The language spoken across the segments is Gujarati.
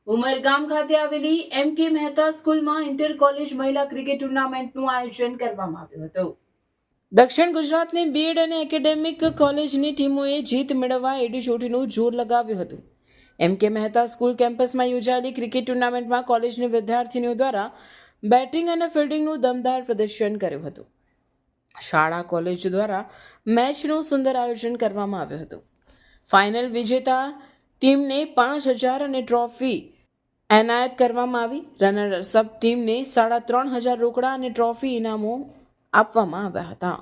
ઉમરગામ ખાતે આવેલી એમ.કે. મહેતા સ્કૂલમાં ઇન્ટર કોલેજ મહિલા ક્રિકેટ ટુર્નામેન્ટનું આયોજન કરવામાં આવ્યું હતું. દક્ષિણ ગુજરાતની બીએડ અને એકેડેમિક કોલેજની ટીમોએ જીત મેળવવા એડીચોટીનું જોર લગાવ્યું હતું. એમ.કે. મહેતા સ્કૂલ કેમ્પસમાં યોજાયેલી ક્રિકેટ ટુર્નામેન્ટમાં કોલેજની વિદ્યાર્થીનીઓ દ્વારા બેટિંગ અને ફિલ્ડિંગનું દમદાર પ્રદર્શન કર્યું હતું. શાળા કોલેજ દ્વારા મેચનું સુંદર આયોજન કરવામાં આવ્યું હતું. ફાઇનલ વિજેતા ટીમને 5,000 અને ટ્રોફી એનાયત કરવામાં આવી. રનર્સઅપ ટીમને 3,500 રોકડા અને ટ્રોફી ઇનામો આપવામાં આવ્યા હતા.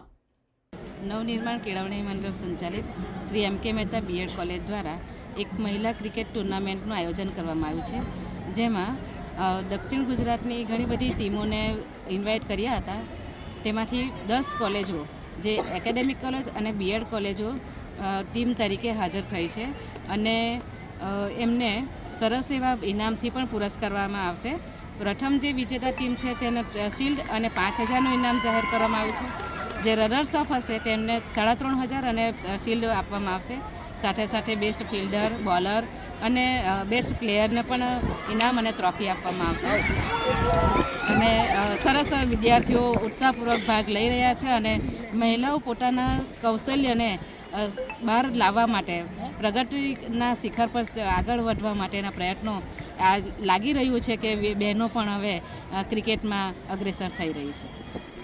નવનિર્માણ કેળવણી મંડળ સંચાલિત શ્રી એમ.કે. મહેતા બીએડ કોલેજ દ્વારા એક મહિલા ક્રિકેટ ટુર્નામેન્ટનું આયોજન કરવામાં આવ્યું છે, જેમાં દક્ષિણ ગુજરાતની ઘણી બધી ટીમોને ઇન્વાઇટ કર્યા હતા. તેમાંથી 10 કોલેજો, જે એકેડેમિક કોલેજ અને બીએડ કોલેજો ટીમ તરીકે હાજર થઈ છે અને એમને સરસ એવા ઇનામથી પણ પુરસ્કારવામાં આવશે. પ્રથમ જે વિજેતા ટીમ છે તેને શિલ્ડ અને 5,000નું ઇનામ જાહેર કરવામાં આવ્યું છે. જે રનર્સ અપ હશે તેમને 3,500 અને શિલ્ડ આપવામાં આવશે. સાથે સાથે બેસ્ટ ફિલ્ડર, બોલર અને બેસ્ટ પ્લેયરને પણ ઇનામ અને ટ્રોફી આપવામાં આવશે. અને સરસ વિદ્યાર્થીઓ ઉત્સાહપૂર્વક ભાગ લઈ રહ્યા છે અને મહિલાઓ પોતાના કૌશલ્યને બહાર લાવવા માટે, પ્રગતિના શિખર પર આગળ વધવા માટેના પ્રયત્નો લાગી રહ્યું છે કે બહેનો પણ હવે ક્રિકેટમાં અગ્રેસર થઈ રહી છે.